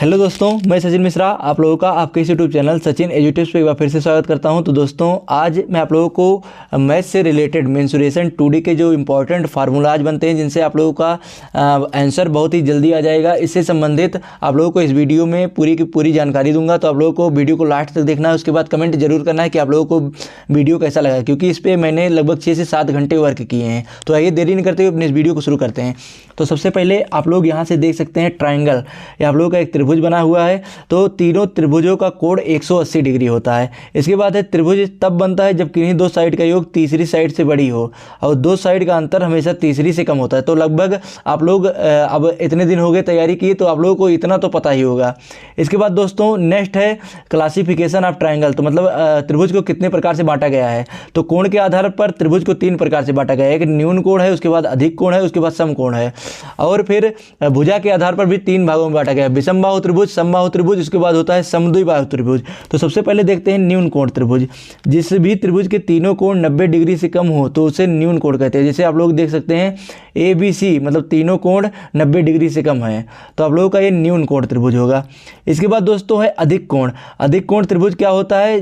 Hello दोस्तों, मैं सचिन मिश्रा आप लोगों का आपके इस यूट्यूब चैनल सचिन एजुटिप्स पे एक बार फिर से स्वागत करता हूं। तो दोस्तों आज मैं आप लोगों को मैथ से रिलेटेड मेंसुरेशन 2D के जो इंपॉर्टेंट फार्मूलाज बनते हैं जिनसे आप लोगों का आंसर बहुत ही जल्दी आ जाएगा, इससे संबंधित आप लोगों को इस वीडियो में पूरी की पूरी जानकारी दूंगा। तो आप लोगों को वीडियो को लास्ट तक देखना है, उसके बाद कमेंट जरूर करना है कि आप लोगों को वीडियो कैसा लगा, क्योंकि इस पर मैंने लगभग 6 से 7 घंटे वर्क किए हैं। तो आइए देरी नहीं करते हुए अपने इस वीडियो को शुरू करते हैं। तो सबसे पहले आप लोग यहाँ से देख सकते हैं ट्राइंगल, ये आप लोगों का एक त्रिभुज बना हुआ है। तो तीनों त्रिभुजों का कोण 180 डिग्री होता है। इसके बाद है त्रिभुज तब बनता है जब किन्हीं दो साइड का योग तीसरी साइड से बड़ी हो और दो साइड का अंतर हमेशा तीसरी से कम होता है। तो लगभग आप लोग अब इतने दिन हो गए तैयारी की तो आप लोगों को इतना तो पता ही होगा। इसके बाद दोस्तों नेक्स्ट है क्लासिफिकेशन ऑफ ट्राइंगल। तो मतलब त्रिभुज को कितने प्रकार से बांटा गया है। तो कोण के आधार पर त्रिभुज को 3 प्रकार से बांटा गया है। एक न्यून कोण है, उसके बाद अधिक कोण है, उसके बाद सम कोण है। और फिर भुजा के आधार पर भी 3 भागों में बांटा गया है, विषमबाहु त्रिभुज, समबाहु त्रिभुज, उसके बाद होता है समद्विबाहु त्रिभुज। तो सबसे पहले देखते हैं न्यून कोण त्रिभुज। जिस भी त्रिभुज के तीनों कोण 90 डिग्री से कम हो तो उसे न्यून कोण कहते हैं। जैसे आप लोग देख सकते हैं ABC, मतलब तीनों कोण 90 डिग्री से कम है, तो आप लोगों का ये न्यून कोण त्रिभुज होगा। इसके बाद दोस्तों है अधिक कोण। अधिक कोण त्रिभुज क्या होता है,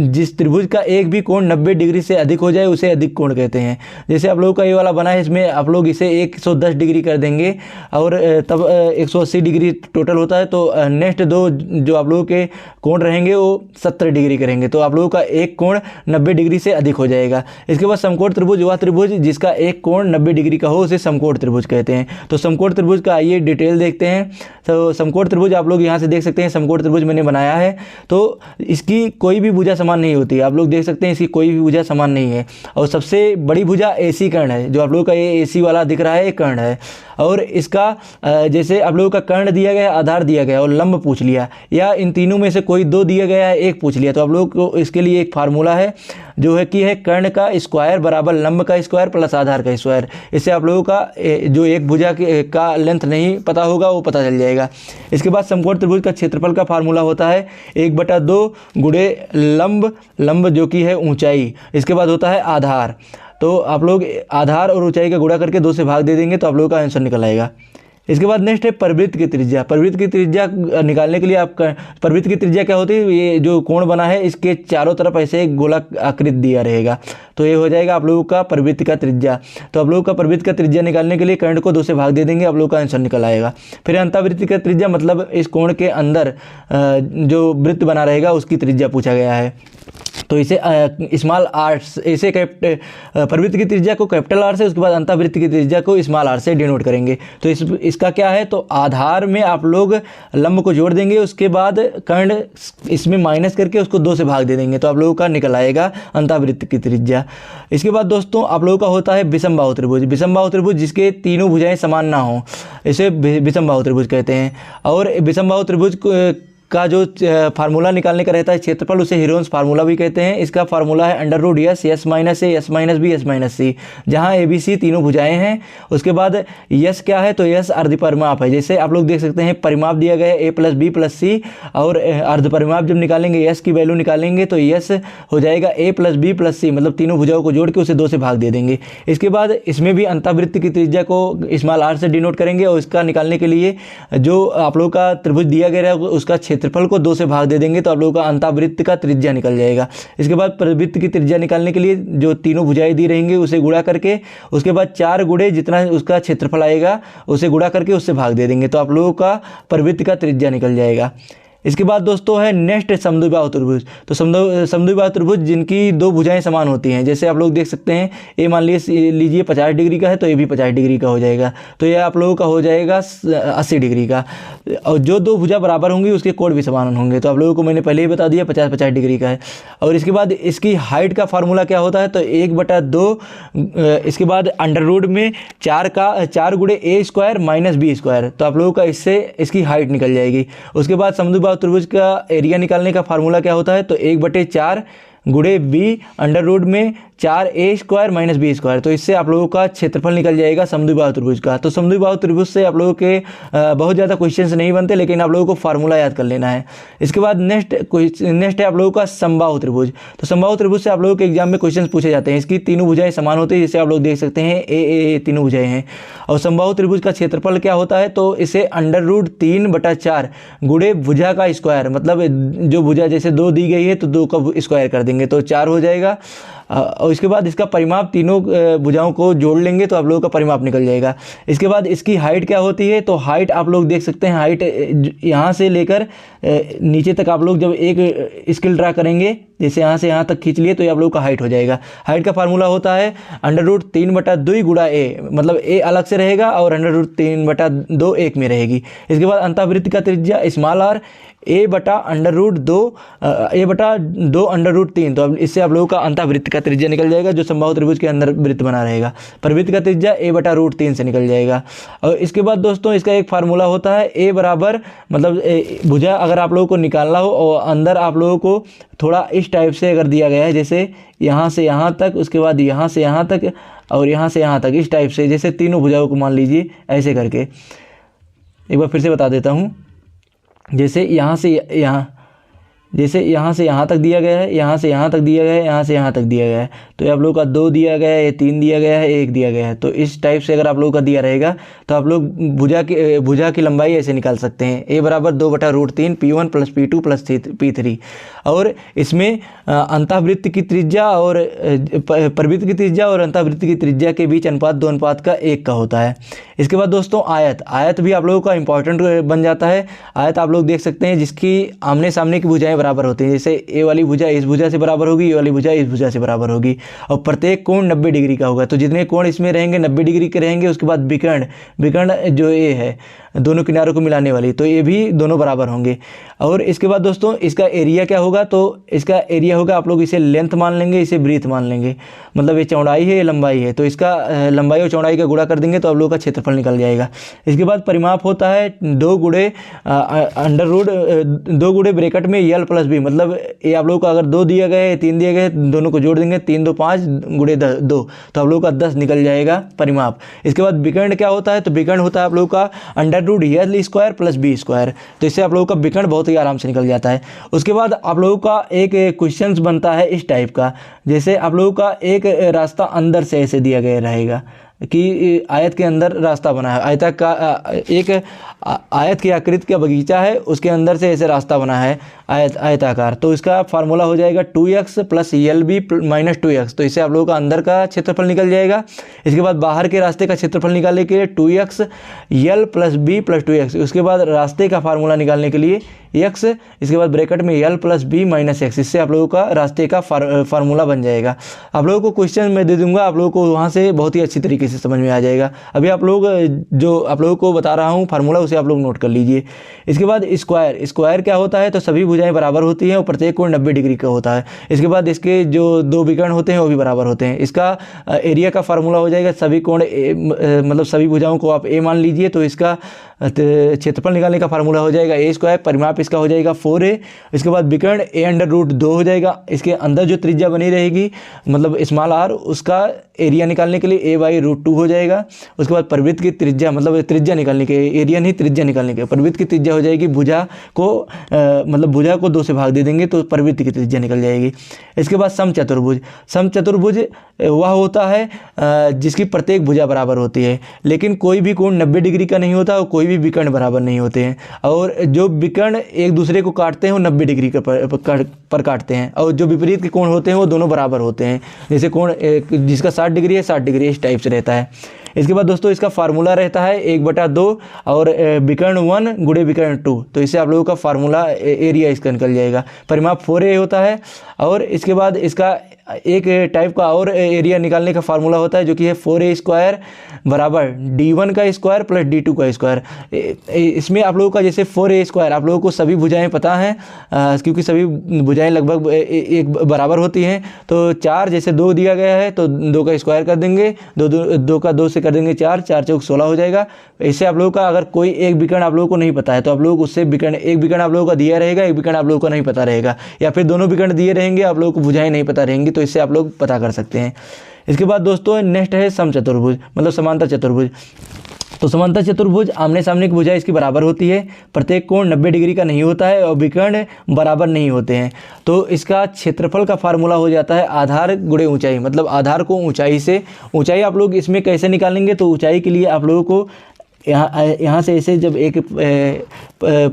जिस त्रिभुज का एक भी कोण 90 डिग्री से अधिक हो जाए उसे अधिक कोण कहते हैं। जैसे आप लोगों का ये वाला बना है, इसमें आप लोग इसे 110 डिग्री कर देंगे और तब 180 डिग्री टोटल होता है। तो नेक्स्ट दो जो आप लोगों के कोण रहेंगे वो 70 डिग्री करेंगे, तो आप लोगों का एक कोण 90 डिग्री से अधिक हो जाएगा। इसके बाद समकोण त्रिभुज, वह त्रिभुज जिसका एक कोण 90 डिग्री का हो उसे समकोण त्रिभुज कहते हैं। तो समकोण त्रिभुज का आइए डिटेल देखते हैं। तो समकोण त्रिभुज आप लोग यहाँ से देख सकते हैं, समकोण त्रिभुज मैंने बनाया है। तो इसकी कोई भी भुजा समान नहीं होती, आप लोग देख सकते हैं इसकी कोई भी भुजा समान नहीं है। और सबसे बड़ी भुजा AC कर्ण है, जो आप लोगों का ये AC वाला दिख रहा है ये कर्ण है। और इसका जैसे आप लोगों का कर्ण दिया गया, आधार दिया गया और लंब पूछ लिया, या इन तीनों में से कोई दो दिया गया है, एक पूछ लिया, तो आप लोगों को इसके लिए एक फार्मूला है जो है कि है कर्ण का स्क्वायर बराबर लंब का स्क्वायर प्लस आधार का स्क्वायर। इससे आप लोगों का जो एक भुजा का लेंथ नहीं पता होगा वो पता चल जाएगा। इसके बाद समकोण त्रिभुज का क्षेत्रफल का फार्मूला होता है 1/2 गुणे लंब जो कि है ऊंचाई। इसके बाद होता है आधार। तो आप लोग आधार और ऊंचाई का गुणा करके 2 से भाग दे देंगे तो आप लोगों का आंसर निकल आएगा। इसके बाद नेक्स्ट है परिवृत्त की त्रिज्या। परिवृत्त की त्रिज्या निकालने के लिए आपका परिवृत्त की त्रिज्या क्या होती है, ये जो कोण बना है इसके चारों तरफ ऐसे एक गोलाकार आकृति दिया रहेगा, तो ये हो जाएगा आप लोगों का परिवृत्त का त्रिज्या। तो आप लोगों का परिवृत्त का त्रिज्या निकालने के लिए कर्ण को 2 से भाग दे देंगे, आप लोगों का आंसर निकल आएगा। फिर अंतःवृत्त का त्रिज्या, मतलब इस कोण के अंदर जो वृत्त बना रहेगा उसकी त्रिज्या पूछा गया है। तो इसे स्मॉल आर, इसे परिवृत्त की त्रिज्या को कैपिटल R से, उसके बाद अंतःवृत्त की त्रिज्या को स्मॉल r से डिनोट करेंगे। तो इसका क्या है, तो आधार में आप लोग लंब को जोड़ देंगे, उसके बाद कर्ण इसमें माइनस करके उसको 2 से भाग दे देंगे, तो आप लोगों का निकल आएगा अंतःवृत्त की त्रिज्या। इसके बाद दोस्तों आप लोगों का होता है विषमबाहु त्रिभुज। विषमबाहु त्रिभुज जिसके तीनों भुजाएं समान ना हो इसे विषमबाहु त्रिभुज कहते हैं। और विषमबाहु त्रिभुज का जो फार्मूला निकालने का रहता है क्षेत्रफल, उसे हीरोन्स फार्मूला भी कहते हैं। इसका फार्मूला है √S S - A S - B S - C, जहां ABC तीनों भुजाएं हैं। उसके बाद S क्या है, तो S अर्धपरिमाप है। जैसे आप लोग देख सकते हैं परिमाप दिया गया है A + B + C, और अर्धपरिमाप जब निकालेंगे S की वैल्यू निकालेंगे तो S हो जाएगा A + B + C, मतलब तीनों भुजाओं को जोड़ के उसे 2 से भाग दे देंगे। इसके बाद इसमें भी अंतःवृत्त की त्रिज्या को स्मॉल r से डिनोट करेंगे, और इसका निकालने के लिए जो आप लोग का त्रिभुज दिया गया है उसका क्षेत्रफल को 2 से भाग दे देंगे, तो आप लोगों का अंतःवृत्त का त्रिज्या निकल जाएगा। इसके बाद परिवृत्त की त्रिज्या निकालने के लिए जो तीनों भुजाएं दी रहेंगी उसे गुणा करके, उसके बाद 4 गुणे जितना उसका क्षेत्रफल आएगा उसे गुणा करके उससे भाग दे देंगे, तो आप लोगों का परिवृत्त का त्रिज्या निकल जाएगा। इसके बाद दोस्तों है नेक्स्ट समद्विबाहु त्रिभुज। तो समद्विबाहु त्रिभुज जिनकी 2 भुजाएं समान होती हैं, जैसे आप लोग देख सकते हैं ए मान लीजिए 50 डिग्री का है तो ये भी 50 डिग्री का हो जाएगा, तो ये आप लोगों का हो जाएगा 80 डिग्री का। और जो 2 भुजा बराबर होंगी उसके कोण भी समान होंगे, तो आप लोगों को मैंने पहले ही बता दिया 50-50 डिग्री का है। और इसके बाद इसकी हाइट का फार्मूला क्या होता है, तो 1/2 इसके बाद अंडर रूट में 4 गुणे A² - B², तो आप लोगों का इससे इसकी हाइट निकल जाएगी। उसके बाद समद्विबाहु त्रिभुज का एरिया निकालने का फार्मूला क्या होता है, तो 1/4 गुणे B अंडर रूट में 4a² माइनस b²। तो इससे आप लोगों का क्षेत्रफल निकल जाएगा समद्विबाहु त्रिभुज का। तो समद्विबाहु त्रिभुज से आप लोगों के बहुत ज़्यादा क्वेश्चंस नहीं बनते, लेकिन आप लोगों को फार्मूला याद कर लेना है। इसके बाद नेक्स्ट है आप लोगों का समबाहु त्रिभुज। तो समबाहु त्रिभुज से आप लोगों के एग्जाम में क्वेश्चन पूछे जाते हैं। इसकी तीनों भुजाएं समान होती है, जैसे आप लोग देख सकते हैं ए तीनों भुजाएं हैं। और समबाहु त्रिभुज का क्षेत्रफल क्या होता है, तो इसे √3/4 गुणे भुजा का स्क्वायर, मतलब जो भुजा जैसे 2 दी गई है तो 2 का स्क्वायर कर देंगे तो 4 हो जाएगा। और इसके बाद इसका परिमाप तीनों भुजाओं को जोड़ लेंगे तो आप लोगों का परिमाप निकल जाएगा। इसके बाद इसकी हाइट क्या होती है, तो हाइट आप लोग देख सकते हैं, हाइट यहाँ से लेकर नीचे तक आप लोग जब एक स्केल ड्रा करेंगे, जैसे यहाँ से यहाँ तक खींच लिए तो ये आप लोगों का हाइट हो जाएगा। हाइट का फार्मूला होता है √3/2 गुणा ए, मतलब ए अलग से रहेगा और √3/2 एक में रहेगी। इसके बाद अंतःवृत्त का त्रिज्या स्मॉल r a/2 तो अब इससे आप लोगों का अंतःवृत्त का त्रिज्या निकल जाएगा, जो समबाहु त्रिभुज के अंदर वृत्त बना रहेगा। परवृत्त का त्रिज्या a/√3 से निकल जाएगा। और इसके बाद दोस्तों इसका एक फार्मूला होता है a बराबर, मतलब भुजा अगर आप लोगों को निकालना हो और अंदर आप लोगों को थोड़ा इस टाइप से अगर दिया गया है, जैसे यहाँ से यहाँ तक, उसके बाद यहाँ से यहाँ तक और यहाँ से यहाँ तक, इस टाइप से, जैसे तीनों भुजाओं को मान लीजिए ऐसे करके। एक बार फिर से बता देता हूँ, जैसे यहाँ से यहाँ, जैसे यहाँ से यहाँ तक दिया गया है, यहाँ से यहाँ तक दिया गया है, यहाँ से यहाँ तक दिया गया है, तो ये आप लोगों का 2 दिया गया है, ये 3 दिया गया है, 1 दिया गया है। तो इस टाइप से अगर आप लोगों का दिया रहेगा तो आप लोग भुजा की लंबाई ऐसे निकाल सकते हैं, a बराबर 2/√3 P1 + P2 + P3। और इसमें अंतःवृत्त की त्रिज्या और परवृत्त की त्रिज्या और अंतःवृत्त की त्रिज्या के बीच अनुपात 2:1 का होता है। इसके बाद दोस्तों आयत भी आप लोगों का इंपॉर्टेंट बन जाता है। आयत आप लोग देख सकते हैं जिसकी आमने सामने की भुजाएं बराबर होती हैं, जैसे ए वाली भुजा इस भुजा से बराबर होगी, ये वाली भुजा इस भुजा से बराबर होगी, और प्रत्येक कोण 90 डिग्री का होगा। तो जितने कोण इसमें रहेंगे 90 डिग्री के रहेंगे। उसके बाद विकर्ण जो ए है दोनों किनारों को मिलाने वाली, तो ये भी दोनों बराबर होंगे। और इसके बाद दोस्तों इसका एरिया क्या होगा, तो इसका एरिया होगा, आप लोग इसे लेंथ मान लेंगे, इसे ब्रीथ मान लेंगे, मतलब ये चौड़ाई है ये लंबाई है, तो इसका लंबाई और चौड़ाई का गुणा कर देंगे तो आप लोगों का क्षेत्रफल निकल जाएगा। इसके बाद परिमाप होता है 2 गुणे ब्रैकेट में l + b, मतलब ये आप लोगों का अगर 2 दिया गया है 3 दिया गया है, दोनों को जोड़ देंगे 3 × 2 = 5 गुणे 2, तो आप लोगों का 10 निकल जाएगा परिमाप। इसके बाद विकर्ण क्या होता है, तो विकर्ण होता है आप लोगों का √l² + b², तो इससे आप लोगों का विकर्ण बहुत ही आराम से निकल जाता है। उसके बाद आप लोगों का एक क्वेश्चन बनता है इस टाइप का, जैसे आप लोगों का एक रास्ता अंदर से ऐसे दिया गया रहेगा कि आयत के अंदर रास्ता बना है, एक आयत की आकृति का बगीचा है, उसके अंदर से ऐसे रास्ता बना है आयताकार। तो इसका फार्मूला हो जाएगा 2x + LB - 2x, तो इससे आप लोगों का अंदर का क्षेत्रफल निकल जाएगा। इसके बाद बाहर के रास्ते का क्षेत्रफल निकालने के लिए 2x l + b + 2x, उसके बाद रास्ते का फार्मूला निकालने के लिए x, इसके बाद ब्रैकेट में l + b - x, इससे आप लोगों का रास्ते का फार्मूला बन जाएगा। आप लोगों को क्वेश्चन मैं दे दूंगा, आप लोगों को वहाँ से बहुत ही अच्छी तरीके से समझ में आ जाएगा। अभी आप लोग जो आप लोगों को बता रहा हूँ फार्मूला, उसे आप लोग नोट कर लीजिए। इसके बाद स्क्वायर क्या होता है, तो सभी भुजाएं बराबर होती हैं और प्रत्येक कोण 90 डिग्री का होता है। इसके बाद इसके जो 2 विकर्ण होते हैं वो भी बराबर होते हैं। इसका एरिया का फार्मूला हो जाएगा, सभी कोण मतलब सभी भुजाओं को आप a मान लीजिए, तो इसका क्षेत्रफल निकालने का फार्मूला हो जाएगा a², परिमाप इसका हो जाएगा 4a। इसके बाद विकर्ण a√2 हो जाएगा, इसके अंदर जो त्रिज्या बनी रहेगी मतलब स्मॉल r, उसका एरिया निकालने के लिए a/√2 हो जाएगा। उसके बाद परवृत्त की त्रिज्या, मतलब त्रिज्या निकालने के, एरिया नहीं त्रिज्या निकालने के, परवृत्त की त्रिज्या हो जाएगी भुजा को मतलब भुजा को 2 से भाग दे देंगे तो परवृत्त की त्रिज्या निकल जाएगी। इसके बाद समचतुर्भुज वह होता है जिसकी प्रत्येक भुजा बराबर होती है, लेकिन कोई भी कोण 90 डिग्री का नहीं होता और कोई भी विकर्ण बराबर नहीं होते हैं, और जो विकर्ण एक दूसरे को काटते हैं वो 90 डिग्री पर काटते हैं, और जो विपरीत के कोण होते हैं वो दोनों बराबर होते हैं। जैसे कोण जिसका 60 डिग्री है 60 डिग्री, इस टाइप से रहता है। इसके बाद दोस्तों इसका फार्मूला रहता है 1/2 और विकर्ण 1 गुणे विकर्ण 2, तो इससे आप लोगों का फार्मूला एरिया इसका निकल जाएगा। परिमाप 4a होता है। और इसके बाद इसका एक टाइप का और एरिया निकालने का फार्मूला होता है जो कि है 4a² बराबर d1 का स्क्वायर प्लस d2 का स्क्वायर। इसमें आप लोगों का जैसे 4a² आप लोगों को सभी भुजाएं पता हैं क्योंकि सभी भुजाएं लगभग एक बराबर होती हैं। तो 4 जैसे 2 दिया गया है तो 2 का स्क्वायर कर देंगे, 2 का 2 से कर देंगे 4, 4 चौक 16 हो जाएगा। इससे आप लोगों का अगर कोई एक विकर्ण आप लोगों को नहीं पता है तो आप लोग उससे विकर्ण, एक विकर्ण आप लोगों का दिया रहेगा, एक विकर्ण आप लोगों को नहीं पता रहेगा, या फिर दोनों विकर्ण दिए रहेंगे आप लोगों को भुजाएं नहीं पता रहेंगी, तो इससे आप लोग पता कर सकते हैं। इसके बाद दोस्तों नेक्स्ट है समचतुर्भुज, मतलब समांतर चतुर्भुज। तो समांतर चतुर्भुज आमने सामने की भुजा इसकी बराबर होती है, प्रत्येक कोण 90 डिग्री का नहीं होता है और विकर्ण बराबर नहीं होते हैं। तो इसका क्षेत्रफल का फार्मूला हो जाता है आधार गुणे ऊंचाई, मतलब आधार को ऊंचाई से, ऊंचाई आप लोग इसमें कैसे निकालेंगे, तो ऊंचाई के लिए आप लोगों को यहाँ से ऐसे जब एक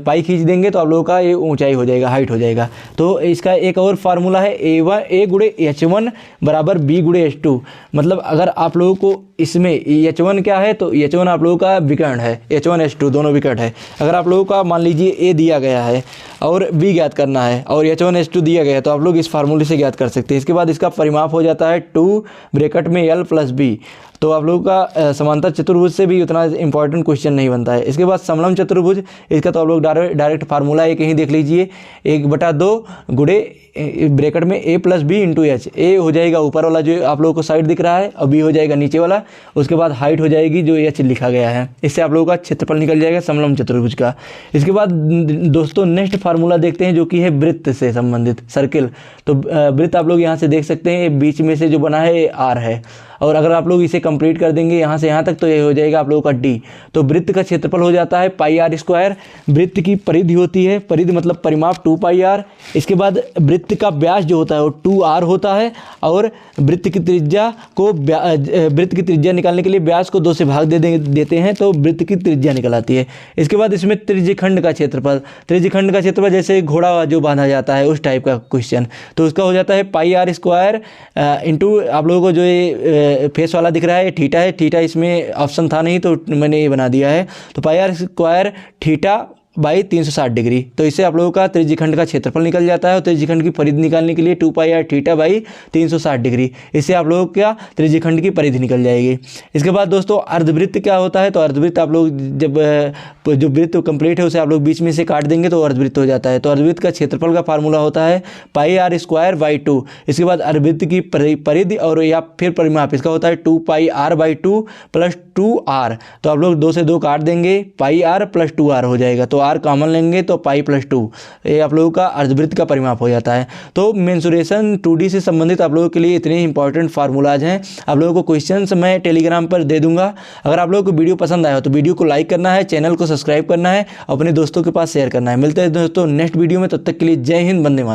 पाई खींच देंगे तो आप लोगों का ये ऊंचाई हो जाएगा, हाइट हो जाएगा। तो इसका एक और फार्मूला है A गुणे H1 बराबर B गुणे H2। मतलब अगर आप लोगों को इसमें H1 क्या है, तो H1 आप लोगों का विकर्ण है, H1 H2 दोनों विकर्ण है। अगर आप लोगों का मान लीजिए A दिया गया है और B ज्ञात करना है और H1 H2 दिया गया है, तो आप लोग इस फार्मूले से ज्ञात कर सकते हैं। इसके बाद इसका परिमाप हो जाता है 2 ब्रैकेट में L प्लस B। तो आप लोगों का समांतर चतुर्भुज से भी उतना इंपॉर्टेंट क्वेश्चन नहीं बनता है। इसके बाद समलंब चतुर्भुज, इसका तो आप लोग डायरेक्ट फार्मूला एक ही देख लीजिए, 1/2 गुणे ब्रैकेट में A plus B into H। A हो जाएगा ऊपर वाला जो आप लोगों को साइड दिख रहा है और B हो जाएगा नीचे वाला, उसके बाद हाइट हो जाएगी जो H लिखा गया है। इससे आप लोगों का क्षेत्रफल निकल जाएगा समलंब चतुर्भुज का। इसके बाद दोस्तों नेक्स्ट फार्मूला देखते हैं जो कि है वृत्त से संबंधित, सर्किल। तो वृत्त आप लोग यहाँ से देख सकते हैं, बीच में से जो बना है ये R है, और अगर आप लोग इसे कंप्लीट कर देंगे यहाँ से यहाँ तक तो ये हो जाएगा आप लोगों का D। तो वृत्त का क्षेत्रफल हो जाता है पाई R स्क्वायर। वृत्त की परिधि होती है, परिधि मतलब परिमाप 2 पाई R। इसके बाद वृत्त का व्यास जो होता है वो 2R होता है, और वृत्त की त्रिज्या को वृत्त की त्रिज्या निकालने के लिए व्यास को 2 से भाग देते हैं तो वृत्त की त्रिज्या निकल आती है। इसके बाद इसमें त्रिज्यखंड का क्षेत्रफल, त्रिज्यखंड का क्षेत्रफल जैसे घोड़ा जो बांधा जाता है उस टाइप का क्वेश्चन, तो उसका हो जाता है पाई R स्क्वायर इंटू आप लोगों को जो ये फेस वाला दिख रहा है थीटा है, थीटा इसमें ऑप्शन था नहीं तो मैंने ये बना दिया है। तो पाई R square theta by 360 degree. तो इससे आप लोगों का त्रिज्यखंड का क्षेत्रफल निकल जाता है, और त्रिज्यखंड की परिधि निकालने के लिए 2 पाई R थीटा बाई 360 डिग्री, इससे आप लोगों का त्रिज्यखंड की परिधि निकल जाएगी। इसके बाद दोस्तों अर्धवृत्त क्या होता है, तो अर्धवृत्त आप लोग जब जो वृत्त कंप्लीट है उसे आप लोग बीच में से काट देंगे तो अर्धवृत्त हो जाता है। तो अर्धवृत्त का क्षेत्रफल का फार्मूला होता है पाई R स्क्वायर बाई 2। इसके बाद अर्धवृत्त की परिधि और या फिर परिमाप इसका होता है 2 पाई R बाई 2 प्लस 2R। तो आप लोग 2 से 2 काट देंगे, पाई R प्लस 2R हो जाएगा, तो R कॉमन लेंगे तो पाई प्लस 2, ये आप लोगों का अर्धवृत्त का परिमाप हो जाता है। तो मेंसुरेशन 2D से संबंधित आप लोगों के लिए इतने इंपॉर्टेंट फार्मूलाज हैं। आप लोगों को क्वेश्चंस मैं टेलीग्राम पर दे दूंगा। अगर आप लोगों को वीडियो पसंद आया हो तो वीडियो को लाइक करना है, चैनल को सब्सक्राइब करना है, अपने दोस्तों के पास शेयर करना है। मिलते हैं दोस्तों नेक्स्ट वीडियो में, तब तक के लिए जय हिंद, वंदे मातरम।